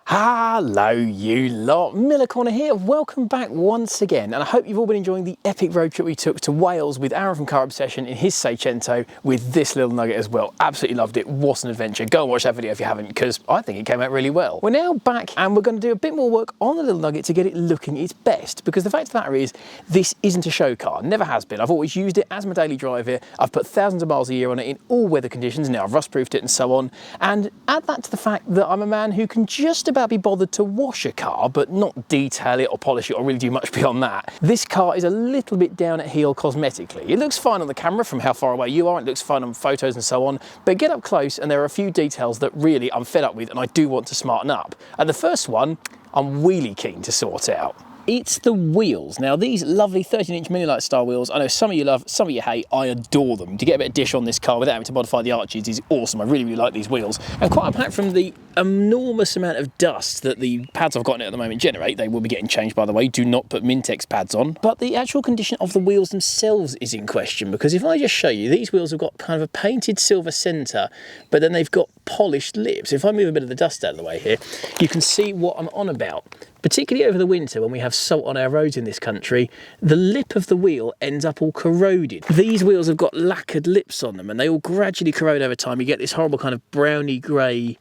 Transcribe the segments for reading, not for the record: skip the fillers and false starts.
Hello you lot, Miller Corner here, welcome back once again, and I hope you've all been enjoying the epic road trip we took to Wales with Aaron from Car Obsession in his Seicento with this little nugget as well. Absolutely loved it, what an adventure. Go and watch that video if you haven't, because I think it came out really well. We're now back and we're going to do a bit more work on the little nugget to get it looking its best, because the fact of the matter is, this isn't a show car, never has been. I've always used it as my daily driver, I've put thousands of miles a year on it in all weather conditions, now I've rust proofed it and so on, and add that to the fact that I'm a man who can just about be bothered to wash a car but not detail it or polish it or really do much beyond that. This car is a little bit down at heel cosmetically. It looks fine on the camera from how far away you are, it looks fine on photos and so on, but get up close and there are a few details that really I'm fed up with and I do want to smarten up. And the first one I'm really keen to sort out. It's the wheels. Now these lovely 13-inch Mini-Lite style wheels, I know some of you love, some of you hate, I adore them. To get a bit of dish on this car without having to modify the arches is awesome. I really like these wheels. And quite apart from the enormous amount of dust that the pads I've got in it at the moment generate, they will be getting changed by the way, do not put Mintex pads on. But the actual condition of the wheels themselves is in question, because if I just show you, these wheels have got kind of a painted silver centre, but then they've got polished lips. If I move a bit of the dust out of the way here, you can see what I'm on about. Particularly over the winter when we have salt on our roads in this country, the lip of the wheel ends up all corroded. These wheels have got lacquered lips on them and they all gradually corrode over time. You get this horrible kind of browny grey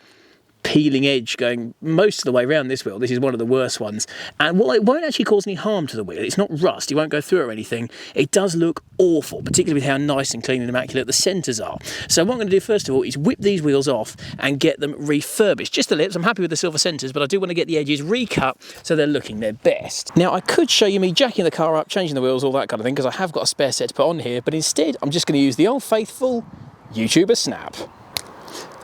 peeling edge going most of the way around this wheel. This is one of the worst ones. And while it won't actually cause any harm to the wheel, it's not rust, it won't go through or anything, it does look awful, particularly with how nice and clean and immaculate the centres are. So what I'm going to do first of all is whip these wheels off and get them refurbished. Just the lips, I'm happy with the silver centres, but I do want to get the edges recut so they're looking their best. Now I could show you me jacking the car up, changing the wheels, all that kind of thing, because I have got a spare set to put on here, but instead I'm just going to use the old faithful YouTuber snap.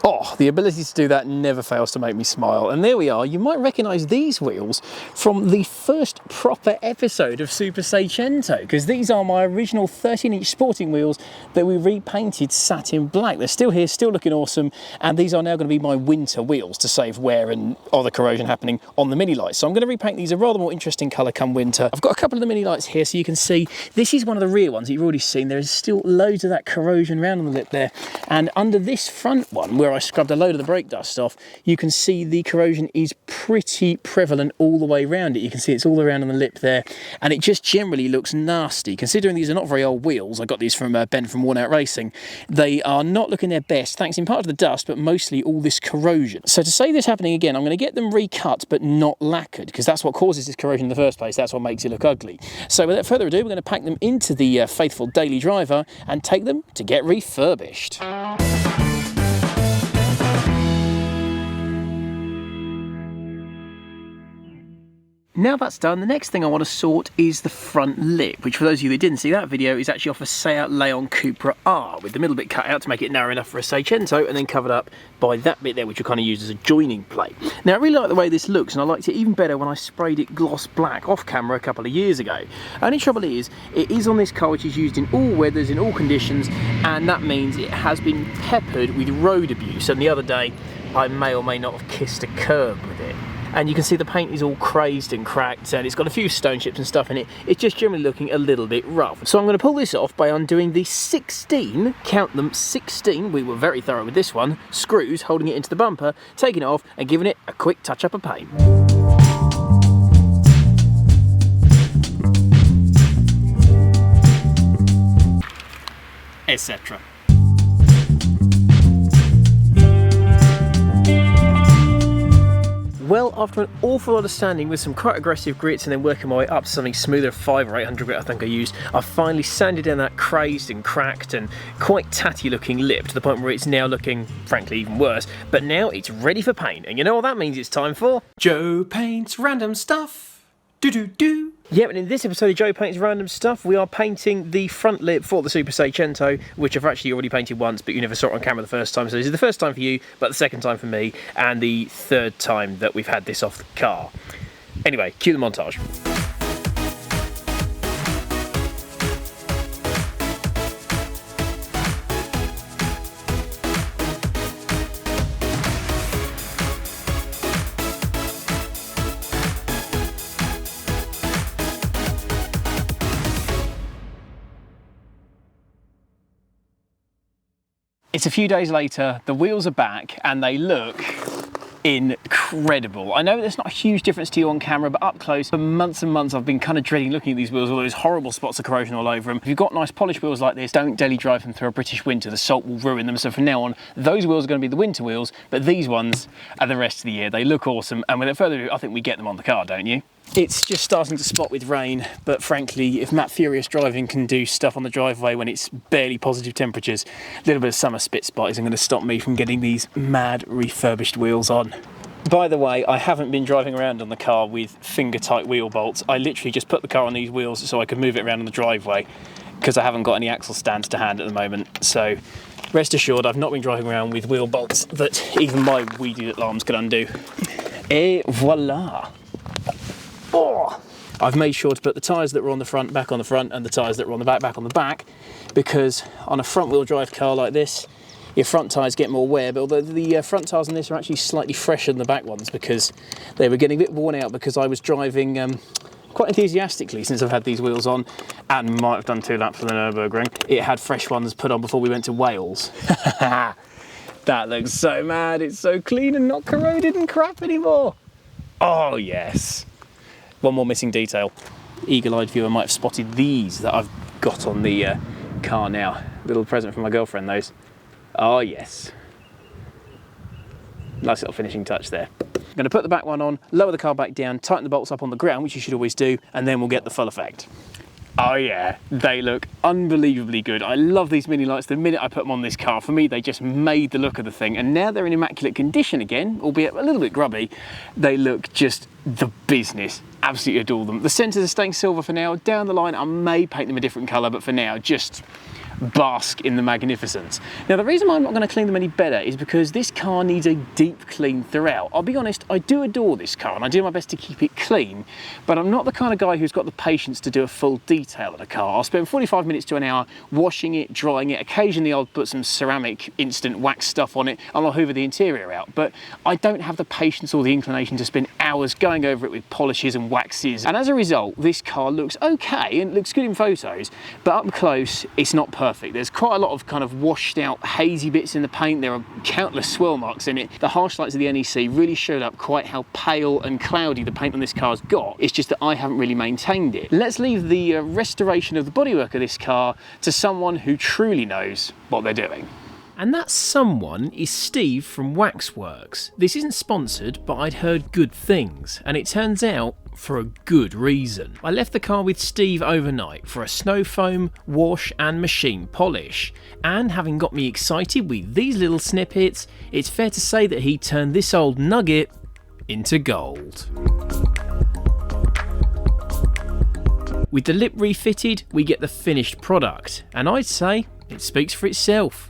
Oh, the ability to do that never fails to make me smile. And there we are. You might recognise these wheels from the first proper episode of Super Seicento, because these are my original 13-inch sporting wheels that we repainted satin black. They're still here, still looking awesome, and these are now going to be my winter wheels to save wear and other corrosion happening on the Mini-Lites. So I'm going to repaint these a rather more interesting colour come winter. I've got a couple of the Mini-Lites here so you can see. This is one of the rear ones that you've already seen. There is still loads of that corrosion around on the lip there. And under this front one, where I scrubbed a load of the brake dust off, you can see the corrosion is pretty prevalent all the way around it. You can see it's all around on the lip there, and it just generally looks nasty. Considering these are not very old wheels, I got these from Ben from Worn Out Racing, they are not looking their best, thanks in part to the dust, but mostly all this corrosion. So to save this happening again, I'm going to get them recut, but not lacquered, because that's what causes this corrosion in the first place. That's what makes it look ugly. So without further ado, we're going to pack them into the faithful daily driver and take them to get refurbished. Now that's done, the next thing I want to sort is the front lip, which for those of you that didn't see that video is actually off a Seat Leon Cupra R, with the middle bit cut out to make it narrow enough for a Seicento and then covered up by that bit there, which we kind of use as a joining plate. Now I really like the way this looks, and I liked it even better when I sprayed it gloss black off camera a couple of years ago. Only trouble is, it is on this car which is used in all weathers, in all conditions, and that means it has been peppered with road abuse, and the other day I may or may not have kissed a curb with it. And you can see the paint is all crazed and cracked, and it's got a few stone chips and stuff in it. It's just generally looking a little bit rough. So I'm going to pull this off by undoing the 16, count them 16, we were very thorough with this one, screws holding it into the bumper, taking it off and giving it a quick touch up of paint. Etc. Well, after an awful lot of sanding with some quite aggressive grits and then working my way up to something smoother, 500 or 800 grit I think I used, I've finally sanded down that crazed and cracked and quite tatty looking lip to the point where it's now looking, frankly, even worse. But now it's ready for paint, and you know what that means? It's time for Joe Paints Random Stuff. Do-do-do. Yep, and in this episode of Joe Paints Random Stuff, we are painting the front lip for the Super Seicento, which I've actually already painted once, but you never saw it on camera the first time. So this is the first time for you, but the second time for me, and the third time that we've had this off the car. Anyway, cue the montage. It's a few days later, the wheels are back, and they look incredible. I know there's not a huge difference to you on camera, but up close, for months and months, I've been kind of dreading looking at these wheels, all those horrible spots of corrosion all over them. If you've got nice polished wheels like this, don't daily drive them through a British winter. The salt will ruin them. So from now on, those wheels are going to be the winter wheels, but these ones are the rest of the year. They look awesome. And without further ado, I think we get them on the car, don't you? It's just starting to spot with rain, but frankly, if Matt Furious driving can do stuff on the driveway when it's barely positive temperatures, a little bit of summer spit spot isn't going to stop me from getting these mad refurbished wheels on. By the way, I haven't been driving around on the car with finger-tight wheel bolts. I literally just put the car on these wheels so I could move it around on the driveway because I haven't got any axle stands to hand at the moment. So rest assured, I've not been driving around with wheel bolts that even my weedy little arms could undo. Et voila! Oh. I've made sure to put the tyres that were on the front back on the front and the tyres that were on the back on the back, because on a front wheel drive car like this, your front tyres get more wear, but although the front tyres on this are actually slightly fresher than the back ones because they were getting a bit worn out because I was driving quite enthusiastically since I've had these wheels on, and might have done 2 laps for the Nürburgring. It had fresh ones put on before we went to Wales. That looks so mad, it's so clean and not corroded and crap anymore. Oh yes. One more missing detail. Eagle-eyed viewer might have spotted these that I've got on the car now. Little present from my girlfriend, those. Oh yes. Nice little finishing touch there. I'm going to put the back one on, lower the car back down, tighten the bolts up on the ground, which you should always do, and then we'll get the full effect. Oh yeah, they look unbelievably good. I love these mini lights. The minute I put them on this car, for me, they just made the look of the thing. And now they're in immaculate condition again, albeit a little bit grubby. They look just the business. Absolutely adore them. The centres are staying silver for now. Down the line, I may paint them a different colour, but for now, just bask in the magnificence. Now, the reason why I'm not going to clean them any better is because this car needs a deep clean throughout. I'll be honest, I do adore this car and I do my best to keep it clean, but I'm not the kind of guy who's got the patience to do a full detail on a car. I'll spend 45 minutes to an hour washing it, drying it. Occasionally I'll put some ceramic instant wax stuff on it and I'll hoover the interior out, but I don't have the patience or the inclination to spend hours going over it with polishes and waxes. And as a result, this car looks okay and looks good in photos, but up close, it's not perfect. There's quite a lot of kind of washed out hazy bits in the paint. There are countless swirl marks in it. The harsh lights of the NEC really showed up quite how pale and cloudy the paint on this car's got. It's just that I haven't really maintained it. Let's leave the restoration of the bodywork of this car to someone who truly knows what they're doing. And that someone is Steve from Waxworks. This isn't sponsored, but I'd heard good things, and it turns out for a good reason. I left the car with Steve overnight for a snow foam, wash and machine polish, and having got me excited with these little snippets, it's fair to say that he turned this old nugget into gold. With the lip refitted, we get the finished product, and I'd say it speaks for itself.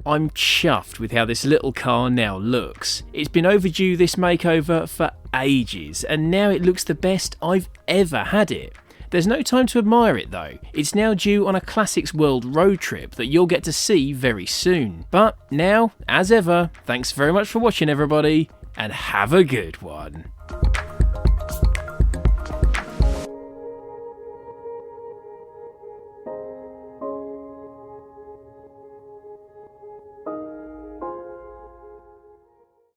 I'm chuffed with how this little car now looks. It's been overdue, this makeover, for ages, and now it looks the best I've ever had it. There's no time to admire it though. It's now due on a Classics World road trip that you'll get to see very soon. But now, as ever, thanks very much for watching everybody, and have a good one.